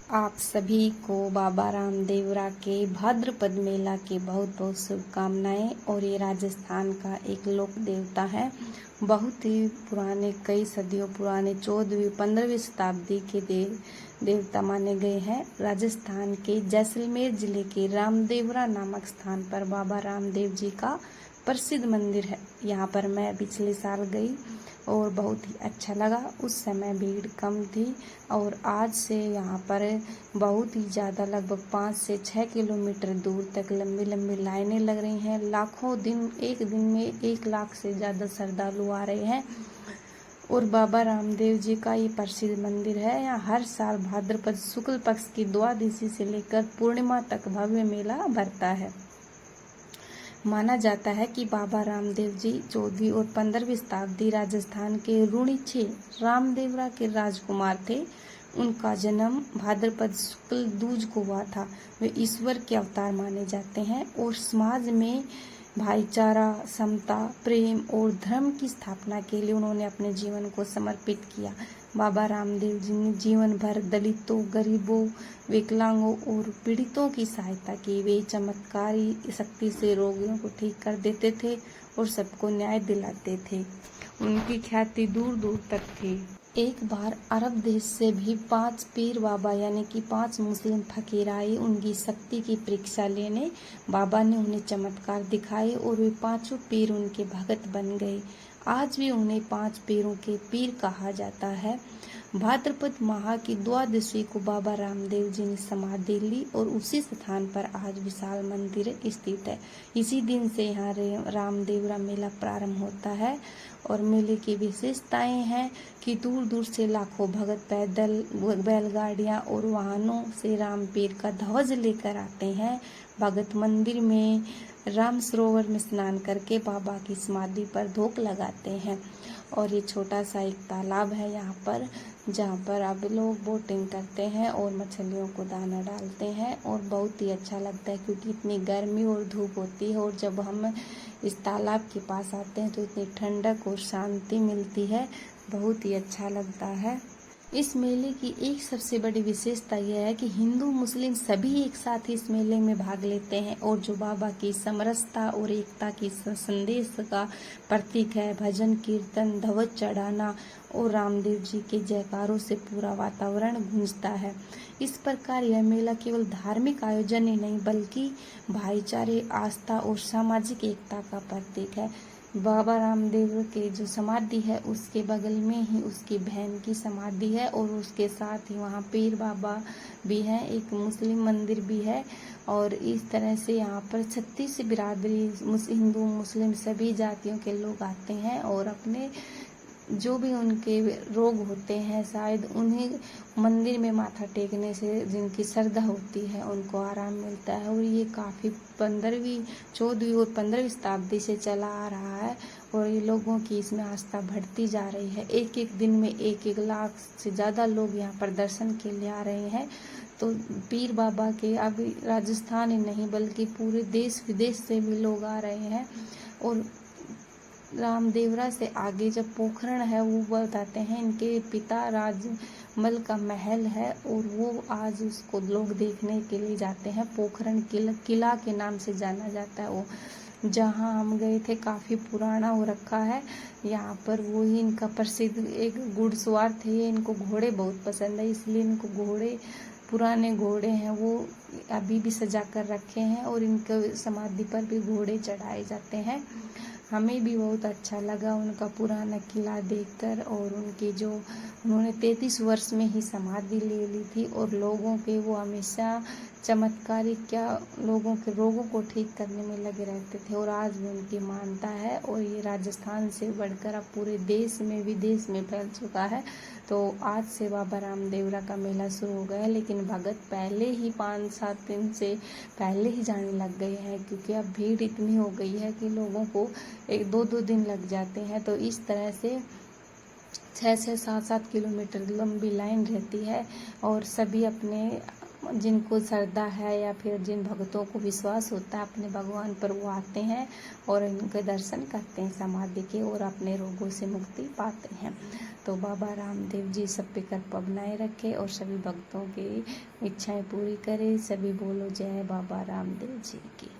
आप सभी को बाबा रामदेवरा के भाद्रपद मेला की बहुत बहुत शुभकामनाएं। और ये राजस्थान का एक लोक देवता है। बहुत ही पुराने, कई सदियों पुराने 14वीं 15वीं शताब्दी के देवता माने गए हैं। राजस्थान के जैसलमेर जिले के रामदेवरा नामक स्थान पर बाबा रामदेव जी का प्रसिद्ध मंदिर है। यहाँ पर मैं पिछले साल गई और बहुत ही अच्छा लगा। उस समय भीड़ कम थी और आज से यहाँ पर बहुत ही ज़्यादा, लगभग 5 से 6 किलोमीटर दूर तक लंबी लंबी लाइनें लग रही हैं। लाखों दिन, एक दिन में 1 लाख से ज़्यादा श्रद्धालु आ रहे हैं। और बाबा रामदेव जी का ये प्रसिद्ध मंदिर है। यहाँ हर साल भाद्रपद शुक्ल पक्ष की द्वादशी से लेकर पूर्णिमा तक भव्य मेला भरता है। माना जाता है कि बाबा रामदेव जी 14वीं और 15वीं शताब्दी राजस्थान के रुणिछे रामदेवरा के राजकुमार थे। उनका जन्म भाद्रपद शुक्ल दूज को हुआ था। वे ईश्वर के अवतार माने जाते हैं और समाज में भाईचारा, समता, प्रेम और धर्म की स्थापना के लिए उन्होंने अपने जीवन को समर्पित किया। बाबा रामदेव जी ने जीवन भर दलितों, गरीबों, विकलांगों और पीड़ितों की सहायता की। वे चमत्कारी शक्ति से रोगियों को ठीक कर देते थे और सबको न्याय दिलाते थे। उनकी ख्याति दूर दूर तक थी। एक बार अरब देश से भी 5 पीर बाबा यानी कि 5 मुस्लिम फकीर आए उनकी शक्ति की परीक्षा लेने। बाबा ने उन्हें चमत्कार दिखाए और वे 5 पीर उनके भगत बन गए। आज भी उन्हें 5 पीरों के पीर कहा जाता है। भाद्रपद माह की द्वादशी को बाबा रामदेव जी ने समाधि ली और उसी स्थान पर आज विशाल मंदिर स्थित है। इसी दिन से यहाँ रामदेवरा मेला प्रारंभ होता है। और मेले की विशेषताएं हैं कि दूर दूर से लाखों भगत पैदल, बैलगाड़ियां और वाहनों से रामपीर का ध्वज लेकर आते हैं। भगत मंदिर में राम सरोवर में स्नान करके बाबा की समाधि पर धोख लगाते हैं। और ये छोटा सा एक तालाब है यहाँ पर, जहाँ पर अब लोग बोटिंग करते हैं और मछलियों को दाना डालते हैं। और बहुत ही अच्छा लगता है क्योंकि इतनी गर्मी और धूप होती है और जब हम इस तालाब के पास आते हैं तो इतनी ठंडक और शांति मिलती है। बहुत ही अच्छा लगता है। इस मेले की एक सबसे बड़ी विशेषता यह है कि हिंदू मुस्लिम सभी एक साथ इस मेले में भाग लेते हैं और जो बाबा की समरसता और एकता की संदेश का प्रतीक है। भजन, कीर्तन, ध्वज चढ़ाना और रामदेव जी के जयकारों से पूरा वातावरण गूंजता है। इस प्रकार यह मेला केवल धार्मिक आयोजन ही नहीं बल्कि भाईचारे, आस्था और सामाजिक एकता का प्रतीक है। बाबा रामदेव के जो समाधि है उसके बगल में ही उसकी बहन की समाधि है और उसके साथ ही वहाँ पीर बाबा भी हैं, एक मुस्लिम मंदिर भी है। और इस तरह से यहाँ पर 36 बिरादरी, हिंदू मुस्लिम सभी जातियों के लोग आते हैं और अपने जो भी उनके रोग होते हैं शायद उन्हें मंदिर में माथा टेकने से जिनकी श्रद्धा होती है उनको आराम मिलता है। और ये काफ़ी 15वीं, 14वीं और 15वीं शताब्दी से चला आ रहा है और ये लोगों की इसमें आस्था बढ़ती जा रही है। एक एक दिन में 1-1 लाख से ज़्यादा लोग यहाँ पर दर्शन के लिए आ रहे हैं। तो पीर बाबा के अब राजस्थान ही नहीं बल्कि पूरे देश विदेश से भी लोग आ रहे हैं। और रामदेवरा से आगे जब पोखरण है वो बताते हैं इनके पिता राजमल का महल है और वो आज उसको लोग देखने के लिए जाते हैं। पोखरण किला के नाम से जाना जाता है वो, जहाँ हम गए थे काफ़ी पुराना हो रखा है। यहाँ पर वो ही इनका प्रसिद्ध एक घुड़सवार थे। ये इनको घोड़े बहुत पसंद है इसलिए इनको घोड़े, पुराने घोड़े हैं वो अभी भी सजा कर रखे हैं और इनके समाधि पर भी घोड़े चढ़ाए जाते हैं। हमें भी बहुत अच्छा लगा उनका पुराना किला देखकर। और उनके जो उन्होंने 33 वर्ष में ही समाधि ले ली थी और लोगों के वो हमेशा चमत्कारिक, क्या लोगों के रोगों को ठीक करने में लगे रहते थे और आज भी उनकी मान्यता है। और ये राजस्थान से बढ़कर अब पूरे देश में, विदेश में फैल चुका है। तो आज से बाबा रामदेवरा का मेला शुरू हो गया है, लेकिन भगत पहले ही 5-7 दिन से पहले ही जाने लग गए हैं क्योंकि अब भीड़ इतनी हो गई है कि लोगों को 1-2 दिन लग जाते हैं। तो इस तरह से 6-7 किलोमीटर लंबी लाइन रहती है और सभी अपने जिनको श्रद्धा है या फिर जिन भक्तों को विश्वास होता है अपने भगवान पर, वो आते हैं और इनके दर्शन करते हैं समाधि के और अपने रोगों से मुक्ति पाते हैं। तो बाबा रामदेव जी सब पे कृपा बनाए रखे और सभी भक्तों की इच्छाएं पूरी करे। सभी बोलो जय बाबा रामदेव जी की।